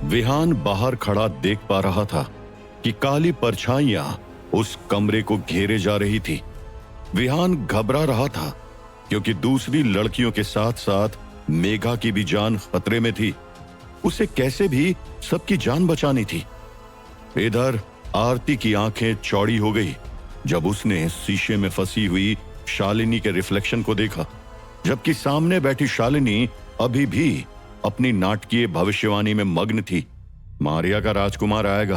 विहान बाहर खड़ा देख पा रहा था कि काली परछाइयां उस कमरे को घेरे जा रही थी। विहान घबरा रहा था क्योंकि दूसरी लड़कियों के साथ साथ मेघा की भी जान खतरे में थी। उसे कैसे भी सबकी जान बचानी थी। इधर आरती की आंखें चौड़ी हो गई जब उसने शीशे में फंसी हुई शालिनी के रिफ्लेक्शन को देखा, जबकि सामने बैठी शालिनी अभी भी अपनी नाटकीय भविष्यवाणी में मग्न थी। मारिया का राजकुमार आएगा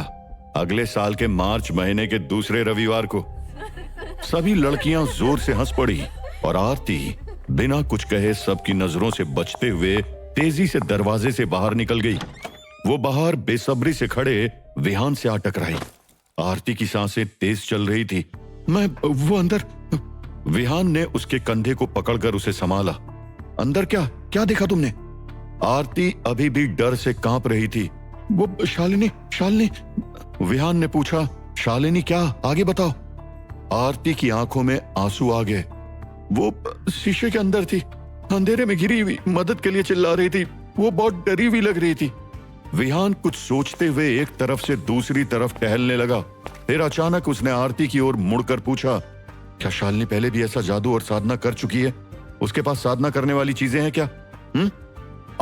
अगले साल के मार्च महीने के दूसरे रविवार को। सभी लड़कियां जोर से हंस पड़ी और आरती बिना कुछ कहे सबकी नजरों से बचते हुए तेजी से दरवाजे से बाहर निकल गई। वो बाहर बेसब्री से खड़े विहान से आ टकराई। आरती की सांसें तेज चल रही थी। वो अंदर। विहान ने उसके कंधे को पकड़कर उसे संभाला। अंदर क्या क्या देखा तुमने? आरती अभी भी डर से कांप रही थी। वो शालिनी शालिनी। विहान ने पूछा, शालिनी क्या? आगे बताओ। आरती की आंखों में आंसू आ गए। वो शीशे के अंदर थी, अंधेरे में घिरी हुई, मदद के लिए चिल्ला रही थी। वो बहुत डरी हुई लग रही थी। विहान कुछ सोचते हुए एक तरफ से दूसरी तरफ टहलने लगा। फिर अचानक उसने आरती की ओर मुड़कर पूछा, क्या शालिनी पहले भी ऐसा जादू और साधना कर चुकी है? उसके पास साधना करने वाली चीजें हैं क्या?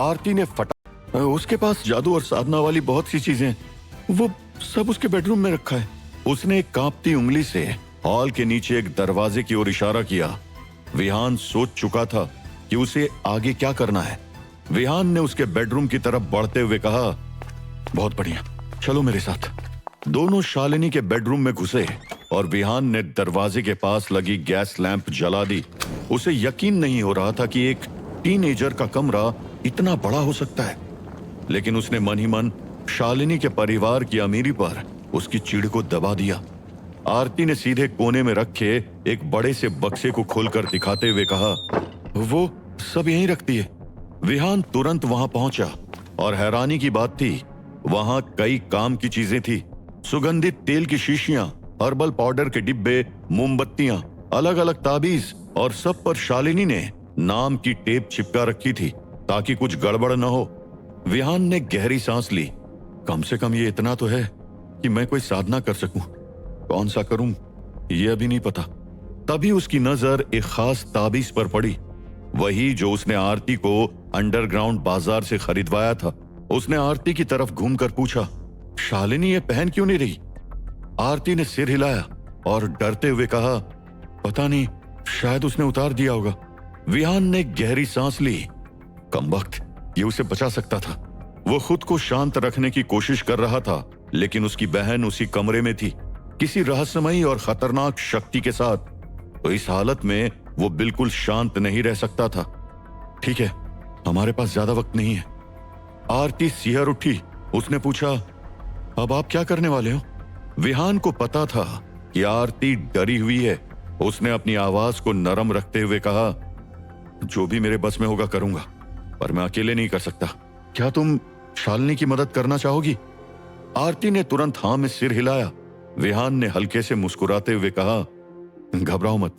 आरती ने फटा, उसके पास जादू और साधना वाली बहुत सी चीजें हैं, वो सब उसके बेडरूम में रखा है। उसने एक कांपती उंगली से हॉल के नीचे एक दरवाजे की ओर इशारा किया। विहान सोच चुका था कि उसे आगे क्या करना है। विहान ने उसके बेडरूम की तरफ बढ़ते हुए कहा, बहुत बढ़िया, चलो मेरे साथ। दोनों शालिनी के बेडरूम में घुसे और विहान ने दरवाजे के पास लगी गैस लैंप जला दी। उसे यकीन नहीं हो रहा था कि एक टीनेजर का कमरा इतना बड़ा हो सकता है, लेकिन उसने मन ही मन शालिनी के परिवार की अमीरी पर उसकी चिढ़ को दबा दिया। आरती ने सीधे कोने में रखे एक बड़े से बक्से को खोलकर दिखाते हुए कहा, वो सब यहीं रखती है। विहान तुरंत वहां पहुंचा और हैरानी की बात थी, वहां कई काम की चीजें थी। सुगंधित तेल की शीशियां, हर्बल पाउडर के डिब्बे, मोमबत्तियां, अलग अलग ताबीज और सब पर शालिनी ने नाम की टेप चिपका रखी थी ताकि कुछ गड़बड़ न हो। विहान ने गहरी सांस ली। कम से कम ये इतना तो है कि मैं कोई साधना कर सकूं। कौन सा करूं ये अभी नहीं पता। तभी उसकी नजर एक खास ताबीज पर पड़ी, वही जो उसने आरती को अंडरग्राउंड बाजार से खरीदवाया था। उसने आरती की तरफ घूमकर पूछा, शालिनी ये पहन क्यों नहीं रही? आरती ने सिर हिलाया और डरते हुए कहा, पता नहीं, शायद उसने उतार दिया होगा। विहान ने गहरी सांस ली। कमबख्त, ये उसे बचा सकता था। वो खुद को शांत रखने की कोशिश कर रहा था, लेकिन उसकी बहन उसी कमरे में थी, किसी रहस्यमयी और खतरनाक शक्ति के साथ। तो इस हालत में वो बिल्कुल शांत नहीं रह सकता था। ठीक है, हमारे पास ज्यादा वक्त नहीं है। आरती सिहर उठी। उसने पूछा, अब आप क्या करने वाले हो? विहान को पता था कि आरती डरी हुई है। उसने अपनी आवाज को नरम रखते हुए कहा, जो भी मेरे बस में होगा करूंगा, पर मैं अकेले नहीं कर सकता। क्या तुम शालिनी की मदद करना चाहोगी? आरती ने तुरंत हां में सिर हिलाया। विहान ने हल्के से मुस्कुराते हुए कहा, घबराओ मत,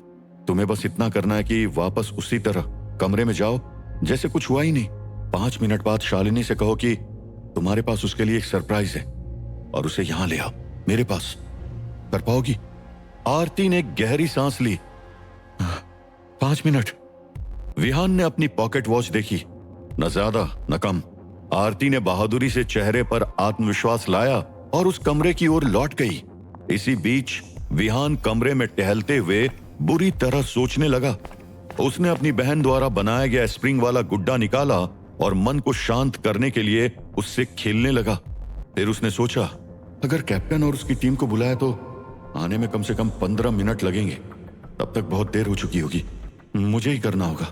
तुम्हें बस इतना करना है कि वापस उसी तरह कमरे में जाओ जैसे कुछ हुआ ही नहीं। 5 मिनट बाद शालिनी से कहो कि तुम्हारे पास उसके लिए एक सरप्राइज है और उसे यहां ले आओ मेरे पास। कर पाओगी? आरती ने गहरी सांस ली। 5 मिनट। विहान ने अपनी पॉकेट वॉच देखी, न ज्यादा न कम। आरती ने बहादुरी से चेहरे पर आत्मविश्वास लाया और उस कमरे की ओर लौट गई। इसी बीच विहान कमरे में टहलते हुए बुरी तरह सोचने लगा। उसने अपनी बहन द्वारा बनाया गया स्प्रिंग वाला गुड्डा निकाला और मन को शांत करने के लिए उससे खेलने लगा। फिर उसने सोचा, अगर कैप्टन और उसकी टीम को बुलाया तो आने में कम से कम 15 मिनट लगेंगे। तब तक बहुत देर हो चुकी होगी, मुझे ही करना होगा।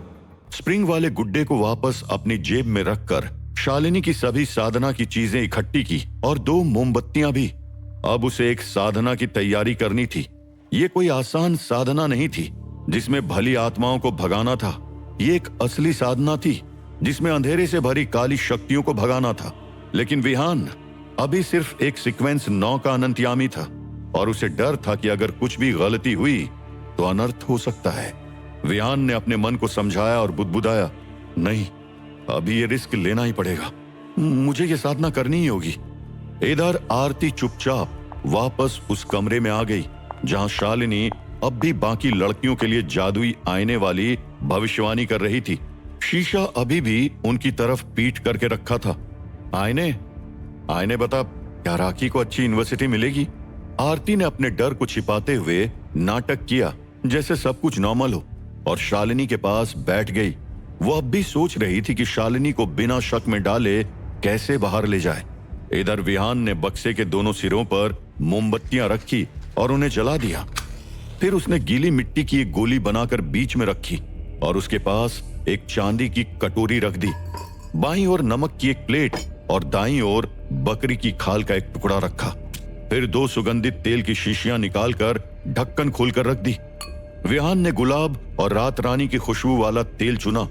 स्प्रिंग वाले गुड्डे को वापस अपनी जेब में रखकर शालिनी की सभी साधना की चीजें इकट्ठी की और 2 मोमबत्तियां भी। अब उसे एक साधना की तैयारी करनी थी। ये कोई आसान साधना नहीं थी जिसमें भली आत्माओं को भगाना था। ये एक असली साधना थी जिसमें अंधेरे से भरी काली शक्तियों को भगाना था। लेकिन विहान अभी सिर्फ एक सीक्वेंस 9 का अनंतयामी था और उसे डर था कि अगर कुछ भी गलती हुई तो अनर्थ हो सकता है। विहान ने अपने मन को समझाया और बुदबुदाया, नहीं, अभी ये रिस्क लेना ही पड़ेगा। मुझे ये साधना करनी ही होगी। इधर आरती चुपचाप वापस उस कमरे में आ गई जहां शालिनी अब भी बाकी लड़कियों के लिए जादुई आईने वाली भविष्यवाणी कर रही थी। शीशा अभी भी उनकी तरफ पीठ करके रखा था। आईने आईने बता, क्या राखी को अच्छी यूनिवर्सिटी मिलेगी? आरती ने अपने डर को छिपाते हुए नाटक किया जैसे सब कुछ नॉर्मल हो और शालिनी के पास बैठ गई। वो अब भी सोच रही थी कि शालिनी को बिना शक में डाले कैसे बाहर ले जाए। इधर विहान ने बक्से के दोनों सिरों पर मोमबत्तियां रखी और उन्हें जला दिया। फिर उसने गीली मिट्टी की एक गोली बनाकर बीच में रखी और उसके पास एक चांदी की कटोरी रख दी। बाईं ओर नमक की एक प्लेट और दाईं ओर बकरी की खाल का एक टुकड़ा रखा। फिर 2 सुगंधित तेल की शीशियां निकालकर ढक्कन खोलकर रख दी। विहान ने गुलाब और रात रानी की खुशबू वाला तेल चुना,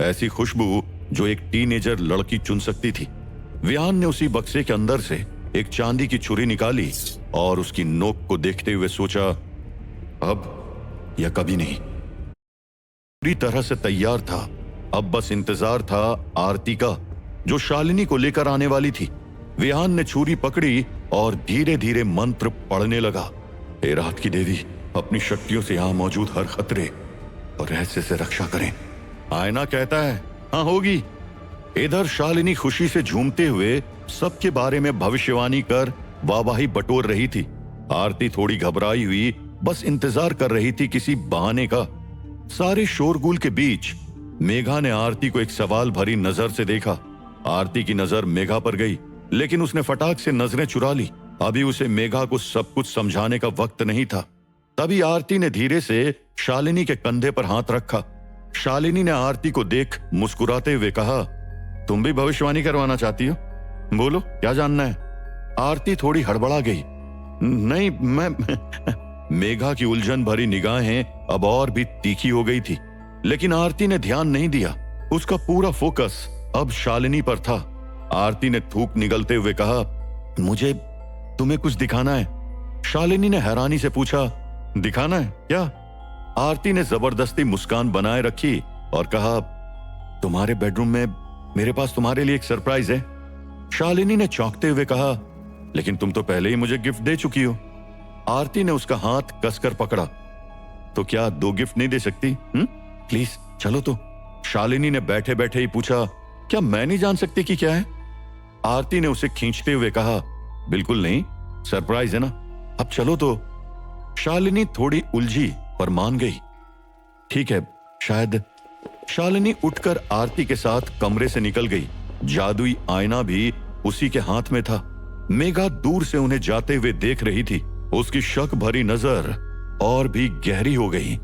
ऐसी खुशबू जो एक टीनेजर लड़की चुन सकती थी। विहान ने उसी बक्से के अंदर से एक चांदी की छुरी निकाली और उसकी नोक को देखते हुए सोचा, अब या कभी नहीं। पूरी तरह से तैयार था, अब बस इंतजार था आरती का जो शालिनी को लेकर आने वाली थी। विहान ने छुरी पकड़ी और धीरे धीरे मंत्र पढ़ने लगा। हे रात की देवी, अपनी शक्तियों से यहां मौजूद हर खतरे और रहस्य से रक्षा करें। आईना कहता है हाँ होगी। इधर शालिनी खुशी से झूमते हुए सबके बारे में भविष्यवाणी कर वाहवाही बटोर रही थी। आरती थोड़ी घबराई हुई बस इंतजार कर रही थी किसी बहाने का। सारे शोरगुल के बीच मेघा ने आरती को एक सवाल भरी नजर से देखा। आरती की नजर मेघा पर गई, लेकिन उसने फटाक से नजरें चुरा ली। अभी उसे मेघा को सब कुछ समझाने का वक्त नहीं था। तभी आरती ने धीरे से शालिनी के कंधे पर हाथ रखा। शालिनी ने आरती को देख मुस्कुराते हुए कहा, तुम भी भविष्यवाणी करवाना चाहती हो? बोलो, क्या जानना है? आरती थोड़ी हड़बड़ा गई। नहीं, मैं मेघा की उलझन भरी निगाहें अब और भी तीखी हो गई थी, लेकिन आरती ने ध्यान नहीं दिया। उसका पूरा फोकस अब शालिनी पर था। आरती ने थूक निगलते हुए कहा, मुझे तुम्हें कुछ दिखाना है। शालिनी ने हैरानी से पूछा, दिखाना है क्या? आरती ने जबरदस्ती मुस्कान बनाए रखी और कहा, तुम्हारे बेडरूम में मेरे पास तुम्हारे लिए एक सरप्राइज है। शालिनी ने चौंकते हुए कहा, लेकिन तुम तो पहले ही मुझे गिफ्ट दे चुकी हो। आरती ने उसका हाथ कसकर पकड़ा, तो क्या 2 गिफ्ट नहीं दे सकती? प्लीज चलो तो। शालिनी ने बैठे बैठे ही पूछा, क्या मैं नहीं जान सकती कि क्या है? आरती ने उसे खींचते हुए कहा, बिल्कुल नहीं, सरप्राइज है ना, अब चलो तो। शालिनी थोड़ी उलझी पर मान गई। ठीक है, शायद। शालिनी उठकर आरती के साथ कमरे से निकल गई। जादुई आईना भी उसी के हाथ में था। मेघा दूर से उन्हें जाते हुए देख रही थी। उसकी शक भरी नजर और भी गहरी हो गई।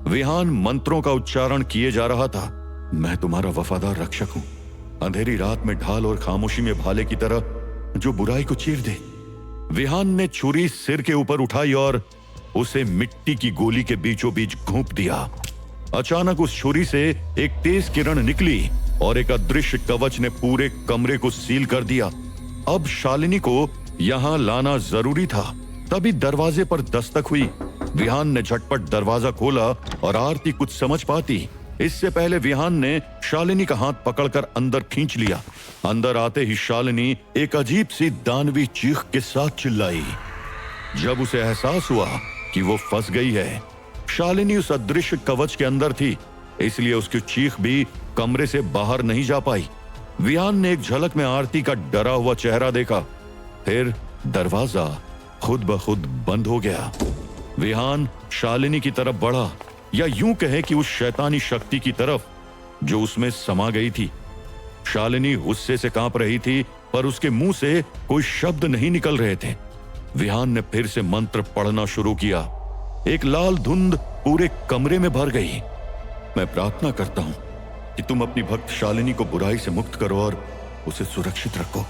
विहान मंत्रों का उच्चारण किए जा रहा था। मैं तुम्हारा वफादार रक्षक हूं, अंधेरी रात में ढाल और खामोशी में भाले की तरह जो बुराई को चीर दे। विहान ने छुरी सिर के ऊपर उठाई और उसे मिट्टी की गोली के बीचों बीच घोंप दिया। अचानक उस छुरी से एक तेज किरण निकली और एक अदृश्य कवच ने पूरे कमरे को सील कर दिया। अब शालिनी को यहां लाना जरूरी था। तभी दरवाजे पर दस्तक हुई। विहान ने झटपट दरवाजा खोला और आरती कुछ समझ पाती इससे पहले विहान ने शालिनी का हाथ पकड़कर अंदर खींच लिया। अंदर आते ही शालिनी एक अजीब सी दानवी चीख के साथ चिल्लाई। जब उसे एहसास हुआ कि वो फंस गई है। शालिनी उस अदृश्य कवच के अंदर थी, इसलिए उसकी चीख भी कमरे से बाहर नहीं जा पाई। विहान ने एक झलक में आरती का डरा हुआ चेहरा देखा, फिर दरवाजा खुद ब खुद बंद हो गया। विहान शालिनी की तरफ बढ़ा, या यूं कहे कि उस शैतानी शक्ति की तरफ जो उसमें समा गई थी। शालिनी गुस्से से कांप रही थी, पर उसके मुंह से कोई शब्द नहीं निकल रहे थे। विहान ने फिर से मंत्र पढ़ना शुरू किया। एक लाल धुंध पूरे कमरे में भर गई। मैं प्रार्थना करता हूं कि तुम अपनी भक्त शालिनी को बुराई से मुक्त करो और उसे सुरक्षित रखो।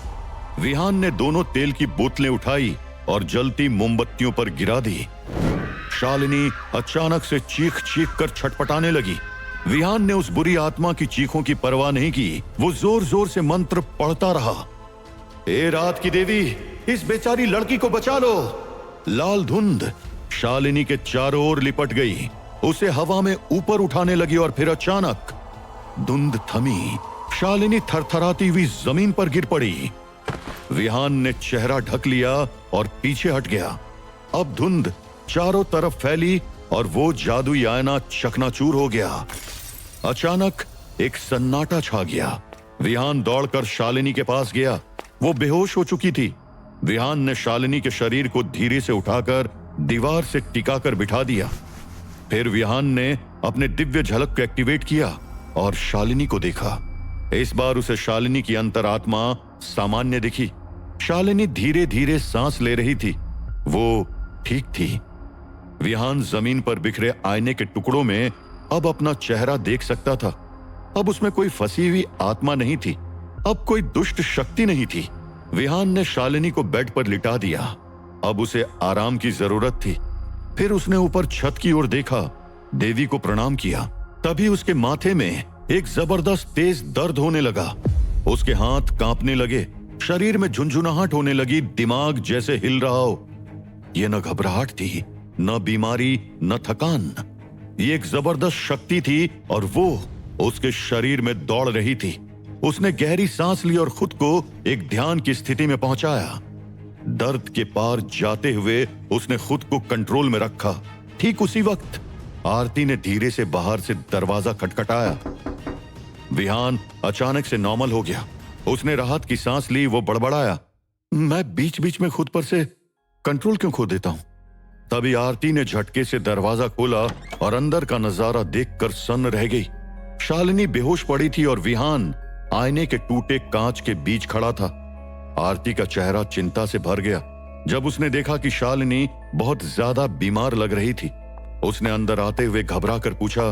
विहान ने दोनों तेल की बोतलें उठाई और जलती मोमबत्तियों पर गिरा दी। शालिनी अचानक से चीख चीख कर छटपटाने लगी। विहान ने उस बुरी आत्मा की चीखों की परवाह नहीं की। वो जोर जोर से मंत्र पढ़ता रहा। ए रात की देवी, इस बेचारी लड़की को बचा लो। लाल धुंध शालिनी के चारों ओर लिपट गई, उसे हवा में ऊपर उठाने लगी और फिर अचानक धुंध थमी। शालिनी थरथराती हुई जमीन पर गिर पड़ी। विहान ने चेहरा ढक लिया और पीछे हट गया। अब धुंध चारों तरफ फैली और वो जादुई आईना चकनाचूर हो गया। अचानक एक सन्नाटा छा गया। विहान दौड़कर शालिनी के पास गया। वो बेहोश हो चुकी थी। विहान ने शालिनी के शरीर को धीरे से उठाकर दीवार से टिकाकर बिठा दिया। फिर विहान ने अपने दिव्य झलक को एक्टिवेट किया और शालिनी को देखा। इस बार उसे शालिनी की अंतरात्मा सामान्य दिखी। शालिनी धीरे धीरे सांस ले रही थी। वो ठीक थी। विहान जमीन पर बिखरे आईने के टुकड़ों में अब अपना चेहरा देख सकता था। अब उसमें कोई फंसी हुई आत्मा नहीं थी। अब कोई दुष्ट शक्ति नहीं थी। विहान ने शालिनी को बेड पर लिटा दिया। अब उसे आराम की जरूरत थी। फिर उसने ऊपर छत की ओर देखा, देवी को प्रणाम किया। तभी उसके माथे में एक जबरदस्त तेज दर्द होने लगा। उसके हाथ कांपने लगे, शरीर में झुंझुनाहट होने लगी, दिमाग जैसे हिल रहा हो। यह न घबराहट थी, न बीमारी, न थकान। ये एक जबरदस्त शक्ति थी और वो उसके शरीर में दौड़ रही थी। उसने गहरी सांस ली और खुद को एक ध्यान की स्थिति में पहुंचाया। दर्द के पार जाते हुए उसने खुद को कंट्रोल में रखा। ठीक उसी वक्त आरती ने धीरे से बाहर से दरवाजा खटखटाया। विहान अचानक से नॉर्मल हो गया। उसने राहत की सांस ली। वो बड़बड़ाया, मैं बीच बीच में खुद पर से कंट्रोल क्यों खो देता हूं। तभी आरती ने झटके से दरवाजा खोला और अंदर का नजारा देखकर सन्न रह गई। शालिनी बेहोश पड़ी थी और विहान आईने के टूटे कांच के बीच खड़ा था। आरती का चेहरा चिंता से भर गया जब उसने देखा कि शालिनी बहुत ज्यादा बीमार लग रही थी। उसने अंदर आते हुए घबरा कर पूछा,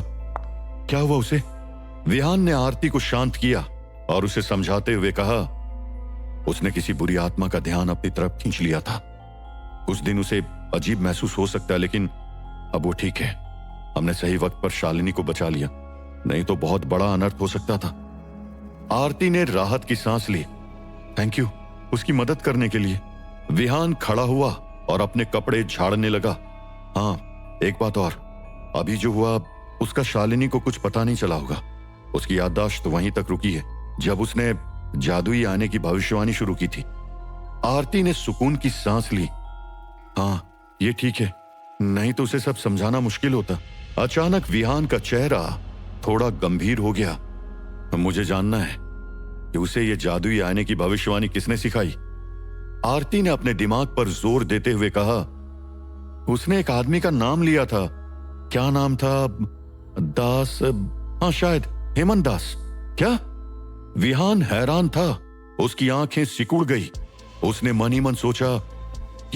क्या हुआ उसे? विहान ने आरती को शांत किया और उसे समझाते हुए कहा, उसने किसी बुरी आत्मा का ध्यान अपनी तरफ खींच लिया था। उस दिन उसे अजीब महसूस हो सकता है, लेकिन अब वो ठीक है। हमने सही वक्त पर शालिनी को बचा लिया, नहीं तो बहुत बड़ा अनर्थ हो सकता था। आरती ने राहत की सांस ली। थैंक यू उसकी मदद करने के लिए। विहान खड़ा हुआ और अपने कपड़े झाड़ने लगा। हाँ, एक बात और, अभी जो हुआ उसका शालिनी को कुछ पता नहीं चला होगा। उसकी याददाश्त वहीं तक रुकी है जब उसने जादुई आने की भविष्यवाणी शुरू की थी। आरती ने सुकून की सांस ली। हाँ, ये ठीक है, नहीं तो उसे सब समझाना मुश्किल होता। अचानक विहान का चेहरा थोड़ा गंभीर हो गया। मुझे जानना है कि उसे ये जादुई आने की भविष्यवाणी किसने सिखाई। आरती ने अपने दिमाग पर जोर देते हुए कहा, उसने एक आदमी का नाम लिया था। क्या नाम था? दास, हाँ शायद हेमंत दास। क्या? विहान हैरान था। उसकी आंखें सिकुड़ गई। उसने मन ही मन सोचा,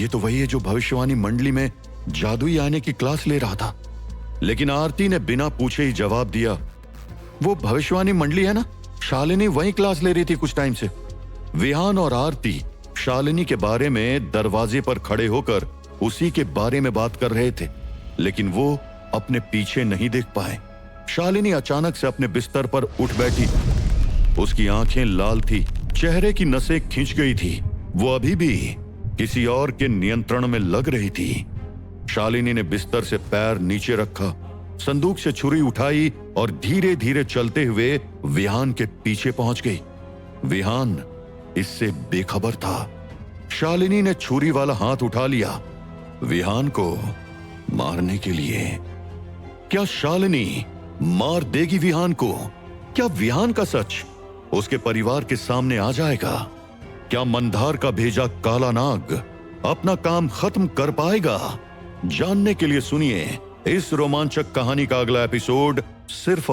ये तो वही है जो भविष्यवाणी मंडली में जादुई आने की क्लास ले रहा था। लेकिन आरती ने बिना पूछे ही जवाब दिया, वो भविष्यवाणी मंडली है ना, शालिनी वही क्लास ले रही थी कुछ टाइम से। विहान और आरती शालिनी के बारे में दरवाजे पर खड़े होकर उसी के बारे में बात कर रहे थे, लेकिन वो अपने पीछे नहीं देख पाए। शालिनी अचानक से अपने बिस्तर पर उठ बैठी। उसकी आंखें लाल थी, चेहरे की नसें खिंच गई थी। वो अभी भी किसी और के नियंत्रण में लग रही थी। शालिनी ने बिस्तर से पैर नीचे रखा, संदूक से छुरी उठाई और धीरे धीरे चलते हुए विहान के पीछे पहुंच गई। विहान इससे बेखबर था। शालिनी ने छुरी वाला हाथ उठा लिया, विहान को मारने के लिए। क्या शालिनी मार देगी विहान को? क्या विहान का सच उसके परिवार के सामने आ जाएगा? क्या मंदार का भेजा काला नाग अपना काम खत्म कर पाएगा? जानने के लिए सुनिए इस रोमांचक कहानी का अगला एपिसोड सिर्फ